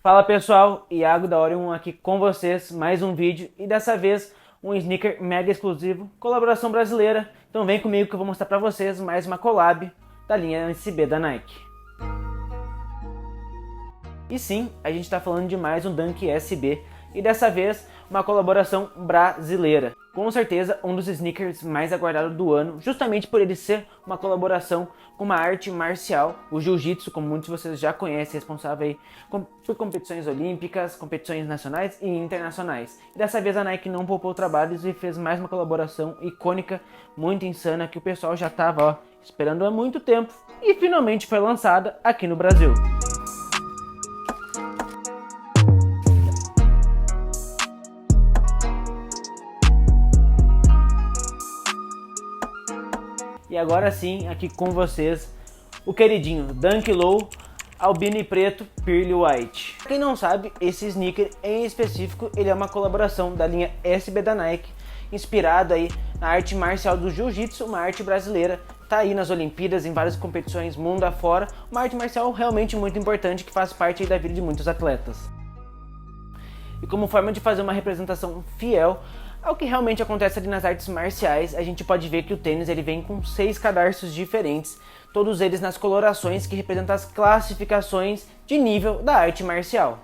Fala pessoal, Iago da Orion aqui com vocês, mais um vídeo e dessa vez um sneaker mega exclusivo, colaboração brasileira. Então vem comigo que eu vou mostrar pra vocês mais uma collab da linha SB da Nike. E sim, a gente tá falando de mais um Dunk SB e dessa vez uma colaboração brasileira. Com certeza um dos sneakers mais aguardados do ano, justamente por ele ser uma colaboração com uma arte marcial, o Jiu-Jitsu, como muitos de vocês já conhecem, responsável aí por competições olímpicas, competições nacionais e internacionais. E dessa vez a Nike não poupou trabalhos e fez mais uma colaboração icônica, muito insana, que o pessoal já tava esperando há muito tempo e finalmente foi lançada aqui no Brasil. E agora sim, aqui com vocês, o queridinho Dunk Low Albino e Preto Pearly White. Pra quem não sabe, esse sneaker em específico, ele é uma colaboração da linha SB da Nike, inspirado aí na arte marcial do Jiu-Jitsu, uma arte brasileira, tá aí nas Olimpíadas, em várias competições mundo afora, uma arte marcial realmente muito importante que faz parte aí da vida de muitos atletas. E como forma de fazer uma representação fiel ao que realmente acontece ali nas artes marciais, a gente pode ver que o tênis ele vem com 6 cadarços diferentes, todos eles nas colorações que representam as classificações de nível da arte marcial.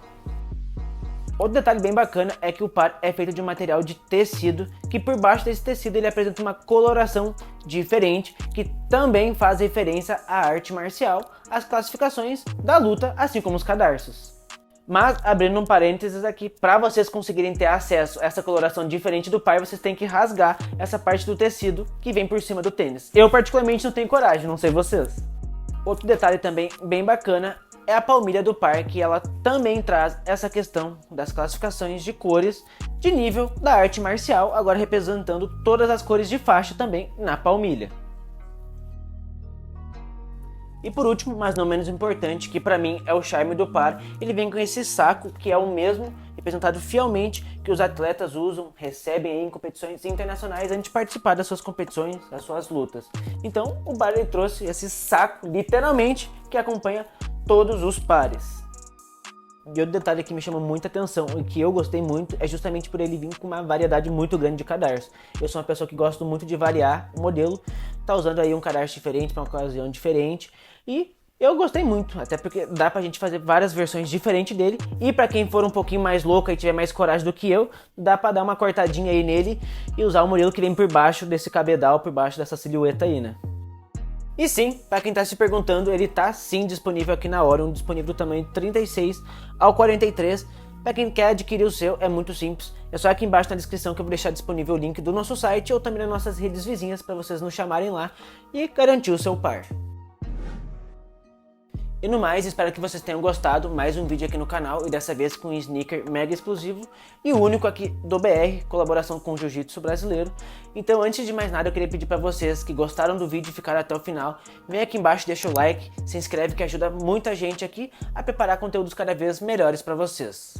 Outro detalhe bem bacana é que o par é feito de um material de tecido, que por baixo desse tecido ele apresenta uma coloração diferente, que também faz referência à arte marcial, às classificações da luta, assim como os cadarços. Mas, abrindo um parênteses aqui, para vocês conseguirem ter acesso a essa coloração diferente do par, vocês têm que rasgar essa parte do tecido que vem por cima do tênis. Eu particularmente não tenho coragem, não sei vocês. Outro detalhe também bem bacana é a palmilha do par, que ela também traz essa questão das classificações de cores de nível da arte marcial, agora representando todas as cores de faixa também na palmilha. E por último, mas não menos importante, que pra mim é o charme do par, ele vem com esse saco que é o mesmo representado fielmente que os atletas usam, recebem aí em competições internacionais antes de participar das suas competições, das suas lutas. Então o par ele trouxe esse saco, literalmente, que acompanha todos os pares. E outro detalhe que me chama muita atenção e que eu gostei muito é justamente por ele vir com uma variedade muito grande de cadarços. Eu sou uma pessoa que gosto muito de variar o modelo, tá usando aí um cadarço diferente para uma ocasião diferente e eu gostei muito, até porque dá pra gente fazer várias versões diferentes dele e pra quem for um pouquinho mais louco e tiver mais coragem do que eu, dá pra dar uma cortadinha aí nele e usar o modelo que vem por baixo desse cabedal, por baixo dessa silhueta aí, né? E sim, para quem está se perguntando, ele está sim disponível aqui na Orion, disponível do tamanho 36 ao 43. Para quem quer adquirir o seu, é muito simples. É só aqui embaixo na descrição que eu vou deixar disponível o link do nosso site ou também nas nossas redes vizinhas para vocês nos chamarem lá e garantir o seu par. E no mais, espero que vocês tenham gostado, mais um vídeo aqui no canal e dessa vez com um sneaker mega exclusivo e o único aqui do BR, colaboração com o Jiu-Jitsu brasileiro. Então antes de mais nada eu queria pedir para vocês que gostaram do vídeo e ficaram até o final, vem aqui embaixo, deixa o like, se inscreve que ajuda muita gente aqui a preparar conteúdos cada vez melhores para vocês.